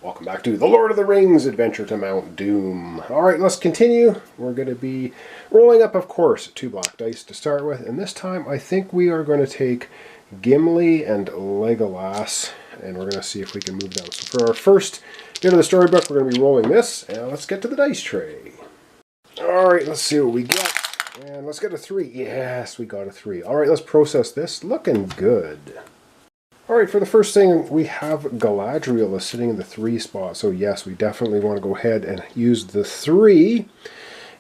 Welcome back to The Lord of the Rings Adventure to Mount Doom. Alright, let's continue. We're going to be rolling up, of course, 2 black dice to start with. And this time, I think we are going to take Gimli and Legolas. And we're going to see if we can move them. So for our first bit of the storybook, we're going to be rolling this. And let's get to the dice tray. Alright, let's see what we get. And let's get a 3. Yes, we got a 3. Alright, let's process this. Looking good. Alright, for the first thing, we have Galadriel is sitting in the 3 spot. So yes, we definitely want to go ahead and use the 3.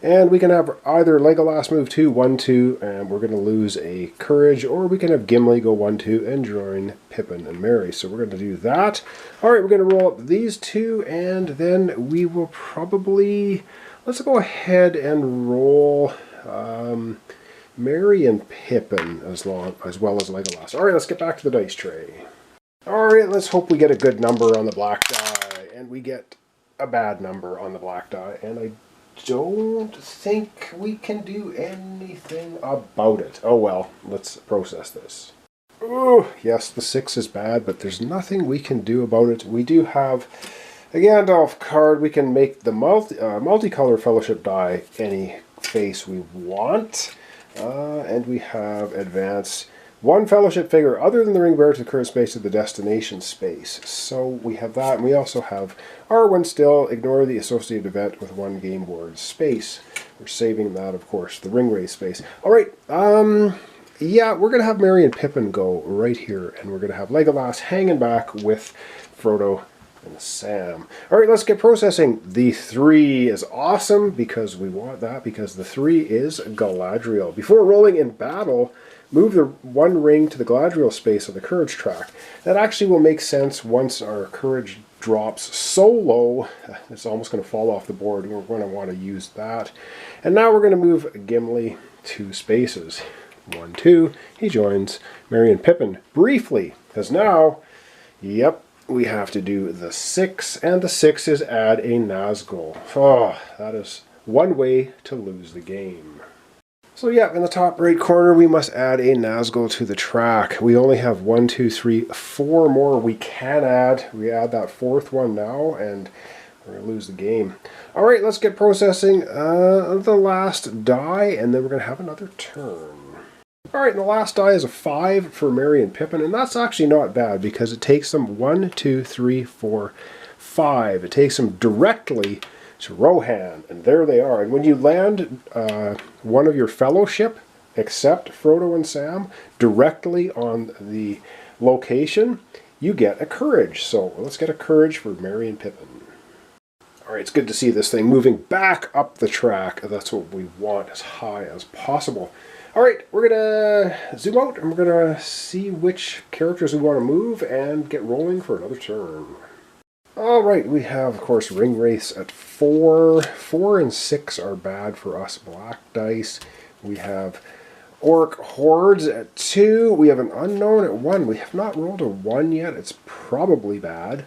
And we can have either Legolas move 2, 1, 2, and we're going to lose a courage. Or we can have Gimli go 1, 2, and join Pippin and Merry. So we're going to do that. Alright, we're going to roll up these 2, and then we will probably... Let's go ahead and roll... Merry and Pippin as well as Legolas. Alright, let's get back to the dice tray. Alright, let's hope we get a good number on the black die. And we get a bad number on the black die. And I don't think we can do anything about it. Oh well, let's process this. Oh, yes, the 6 is bad, but there's nothing we can do about it. We do have a Gandalf card. We can make the multicolor fellowship die any face we want. And we have advance 1 fellowship figure other than the ring bearer to the current space of the destination space. So we have that, and we also have R1 still, ignore the associated event with 1 game board space. We're saving that, of course, the ring race space. Alright, yeah, we're going to have Merry and Pippin go right here, and we're going to have Legolas hanging back with Frodo and Sam. Alright, let's get processing. The 3 is awesome because we want that, because the 3 is Galadriel. Before rolling in battle, move the 1 ring to the Galadriel space of the courage track. That actually will make sense once our courage drops so low, it's almost going to fall off the board. We're going to want to use that. And now we're going to move Gimli 2 spaces. 1, 2, he joins Merry and Pippin briefly, because now, yep, we have to do the 6, and the 6 is add a Nazgul. Oh, that is one way to lose the game. So yeah, in the top right corner, we must add a Nazgul to the track. We only have 1, 2, 3, 4 more we can add. We add that 4th one now, and we're going to lose the game. Alright, let's get processing the last die, and then we're going to have another turn. Alright, and the last die is a 5 for Merry and Pippin, and that's actually not bad because it takes them 1, 2, 3, 4, 5. It takes them directly to Rohan, and there they are. And when you land one of your fellowship, except Frodo and Sam, directly on the location, you get a courage. So let's get a courage for Merry and Pippin. Alright, it's good to see this thing moving back up the track. That's what we want, as high as possible. Alright, we're going to zoom out and we're going to see which characters we want to move and get rolling for another turn. Alright, we have, of course, Ring Race at 4. 4 and 6 are bad for us black dice. We have Orc Hordes at 2. We have an Unknown at 1. We have not rolled a 1 yet. It's probably bad.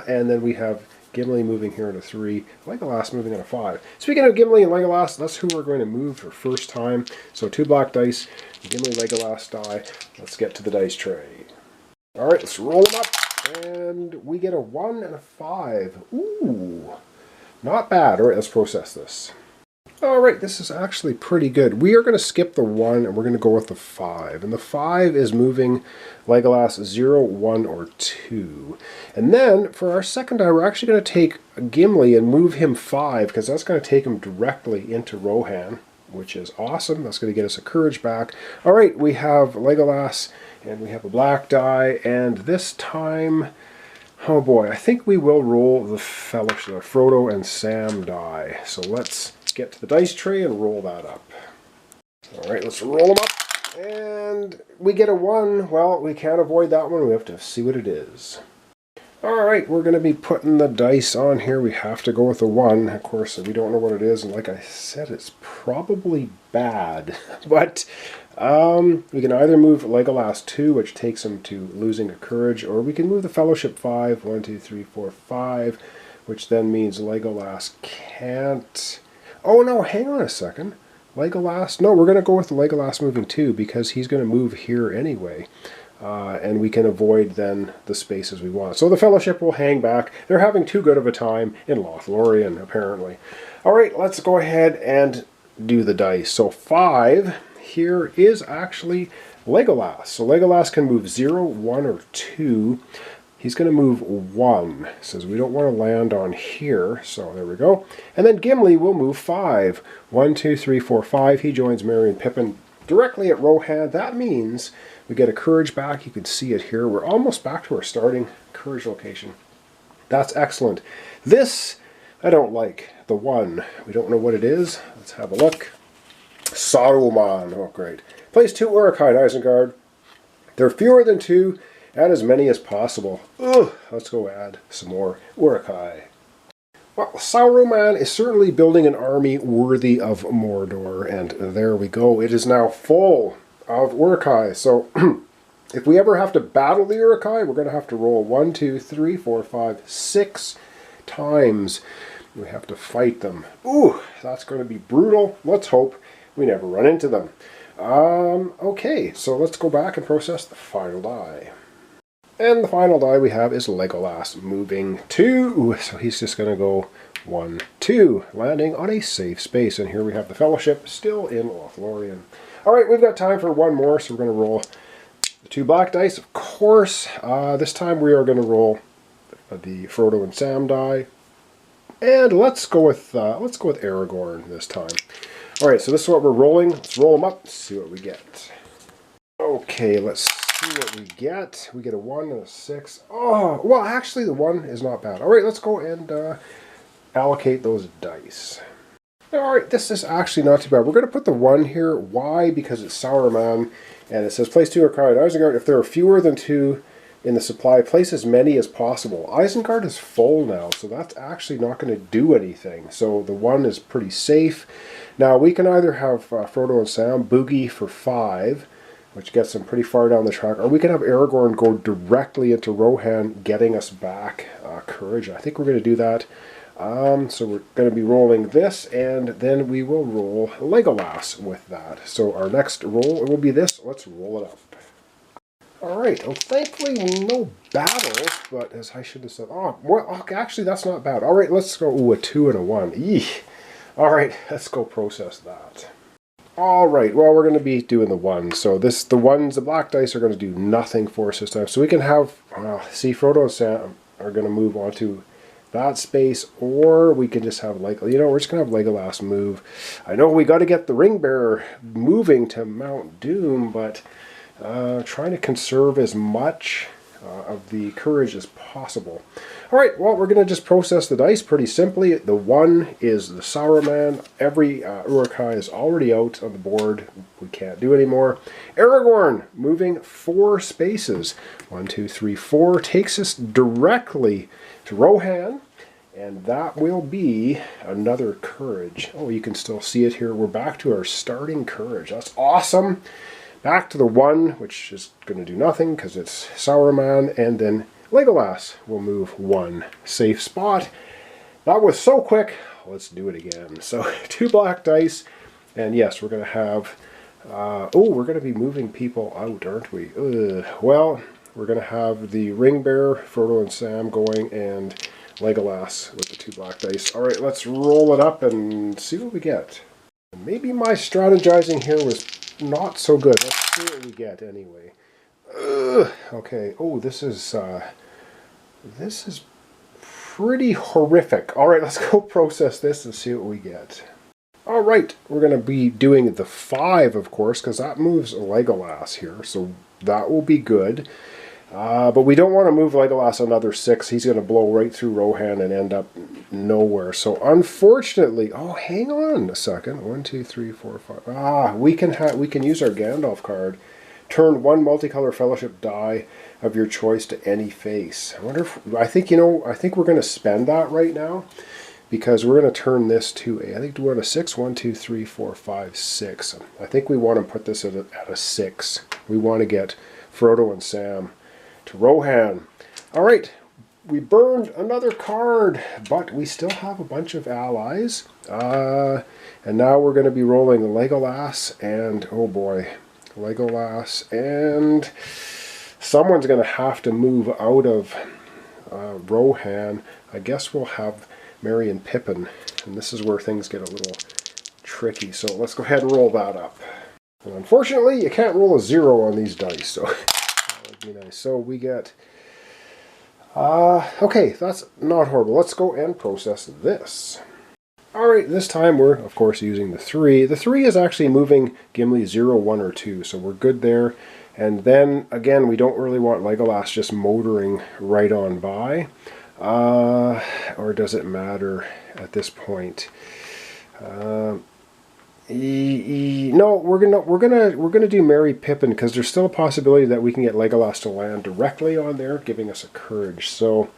And then we have Gimli moving here in a 3, Legolas moving in a 5. Speaking of Gimli and Legolas, that's who we're going to move for first time. So 2 black dice, Gimli, Legolas die. Let's get to the dice tray. Alright, let's roll them up. And we get a 1 and a 5. Ooh, not bad. Alright, let's process this. Alright, this is actually pretty good. We are going to skip the 1 and we're going to go with the 5. And the 5 is moving Legolas 0, 1, or 2. And then for our second die, we're actually going to take Gimli and move him 5, because that's going to take him directly into Rohan, which is awesome. That's going to get us a courage back. Alright, we have Legolas and we have a black die, and this time, oh boy, I think we will roll the fellowship, Frodo and Sam die. So let's get to the dice tray and roll that up. Alright, let's roll them up. And we get a 1. Well, we can't avoid that one. We have to see what it is. Alright, we're going to be putting the dice on here. We have to go with a 1. Of course, we don't know what it is. And like I said, it's probably bad. But we can either move Legolas 2, which takes him to losing a courage, or we can move the Fellowship 5, 1, 2, 3, 4, 5, which then means Legolas can't... Oh no, hang on a second. Legolas... No, we're going to go with the Legolas moving 2, because he's going to move here anyway. and we can avoid then the spaces we want. So the Fellowship will hang back. They're having too good of a time in Lothlorien, apparently. All right, let's go ahead and do the dice. So 5 here is actually Legolas. So Legolas can move 0, 1, or 2. He's going to move 1. Says we don't want to land on here. So there we go. And then Gimli will move 5. 1, 2, 3, 4, 5. He joins Merry and Pippin directly at Rohan. That means we get a courage back. You can see it here. We're almost back to our starting courage location. That's excellent. This I don't like. The 1. We don't know what it is. Let's have a look. Saruman. Oh, great. Place 2 Uruk-hai Isengard. There are fewer than 2. Add as many as possible. Ugh. Let's go add some more Uruk-hai. Well, Saruman is certainly building an army worthy of Mordor, and there we go. It is now full of Uruk-hai. So if we ever have to battle the Uruk-hai, we're going to have to roll 1, 2, 3, 4, 5, 6 times. We have to fight them. Ooh, that's going to be brutal. Let's hope we never run into them. Okay, so let's go back and process the final die. And the final die we have is Legolas moving 2. So he's just going to go 1, 2, landing on a safe space. And here we have the Fellowship still in Lothlorien. All right, we've got time for one more, so we're going to roll the 2 black dice, of course. This time we are going to roll the Frodo and Sam die. And let's go with Aragorn this time. All right, so this is what we're rolling. Let's roll them up, see what we get. Okay, let's see what we get. We get a 1 and a 6. Oh, well, actually, the 1 is not bad. All right, let's go and allocate those dice. All right, this is actually not too bad. We're going to put the 1 here. Why? Because it's Saruman, and it says place 2 Uruk-hai Isengard. If there are fewer than 2 in the supply, place as many as possible. Isengard is full now, so that's actually not going to do anything. So the 1 is pretty safe. Now we can either have Frodo and Sam boogie for 5, which gets them pretty far down the track, or we can have Aragorn go directly into Rohan, getting us back courage. I think we're going to do that. So we're going to be rolling this, and then we will roll Legolas with that. So our next roll will be this. Let's roll it up. Alright, well, thankfully no battles, but as I should have said, oh, well, okay, actually that's not bad. Alright, let's go, ooh, a 2 and a 1. Eeh. Alright, let's go process that. Alright, well, we're going to be doing the 1. So the black dice are going to do nothing for us this time. So we can have, see, Frodo and Sam are going to move onto that space, or we can just have, we're just going to have Legolas move. I know we got to get the ring bearer moving to Mount Doom, but trying to conserve as much of the courage as possible. Alright, well, we're going to just process the dice pretty simply. The 1 is the Saruman. Every Uruk-hai is already out on the board. We can't do anymore. Aragorn, moving 4 spaces. 1, 2, 3, 4. Takes us directly to Rohan. And that will be another courage. Oh, you can still see it here. We're back to our starting courage. That's awesome. Back to the 1, which is going to do nothing because it's Saruman, and then Legolas will move 1 safe spot. That was so quick. Let's do it again. So 2 black dice, and yes, we're going to have, we're going to be moving people out, aren't we? Well, we're going to have the ring bearer, Frodo and Sam going, and Legolas with the 2 black dice. All right, let's roll it up and see what we get. Maybe my strategizing here was not so good. Let's see what we get anyway. Okay. Oh, this is pretty horrific. All right, let's go process this and see what we get. All right, we're going to be doing the 5, of course, because that moves Legolas here, so that will be good. But we don't want to move Legolas another 6. He's going to blow right through Rohan and end up nowhere. So unfortunately, oh, hang on a second. 1, 2, 3, 4, 5. We can use our Gandalf card. Turn 1 multicolor Fellowship die of your choice to any face. I think we're going to spend that right now, because we're going to turn this to a, I think we're at a 6. 1, 2, 3, 4, 5, 6. I think we want to put this at a 6. We want to get Frodo and Sam to Rohan. All right, we burned another card, but we still have a bunch of allies. And now we're going to be rolling Legolas and, oh boy, Legolas and someone's going to have to move out of Rohan. I guess we'll have Merry and Pippin, and this is where things get a little tricky. So let's go ahead and roll that up. And unfortunately, you can't roll a 0 on these dice, so that would be nice. So we get... okay, that's not horrible. Let's go and process this. Alright, this time we're, of course, using the 3. The 3 is actually moving Gimli 0, 1, or 2, so we're good there. And then, again, we don't really want Legolas just motoring right on by. Or does it matter at this point? No, we're gonna do Merry Pippin, because there's still a possibility that we can get Legolas to land directly on there, giving us a courage. So,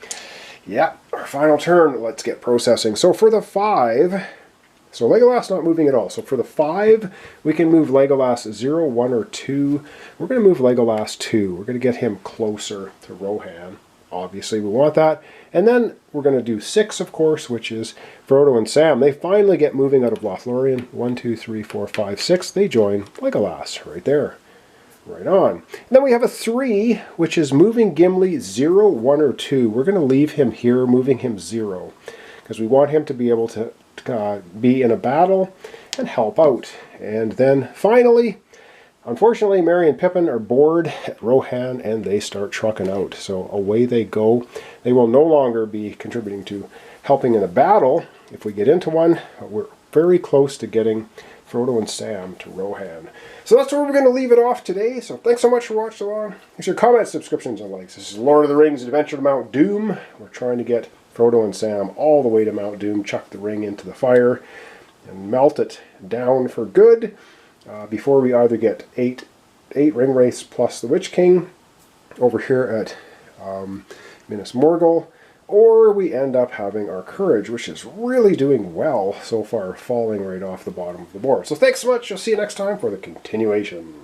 yeah, our final turn. Let's get processing. So for the 5, so Legolas not moving at all. So for the 5, we can move Legolas 0, 1, or 2. We're going to move Legolas 2. We're going to get him closer to Rohan. Obviously, we want that. And then we're going to do 6, of course, which is Frodo and Sam. They finally get moving out of Lothlorien. 1, 2, 3, 4, 5, 6. They join Legolas right there. Right on. And then we have a 3, which is moving Gimli 0, 1, or 2. We're going to leave him here, moving him 0, because we want him to be able to be in a battle and help out. And then finally, unfortunately, Merry and Pippin are bored at Rohan and they start trucking out. So away they go. They will no longer be contributing to helping in a battle if we get into one. But we're very close to getting Frodo and Sam to Rohan. So that's where we're going to leave it off today. So thanks so much for watching along. Make sure comments, subscriptions, and likes. This is Lord of the Rings Adventure to Mount Doom. We're trying to get Frodo and Sam all the way to Mount Doom, chuck the ring into the fire, and melt it down for good before we either get 8 ring wraiths plus the Witch King over here at Minas Morgul, or we end up having our courage, which is really doing well so far, falling right off the bottom of the board. So thanks so much. I'll see you next time for the continuation.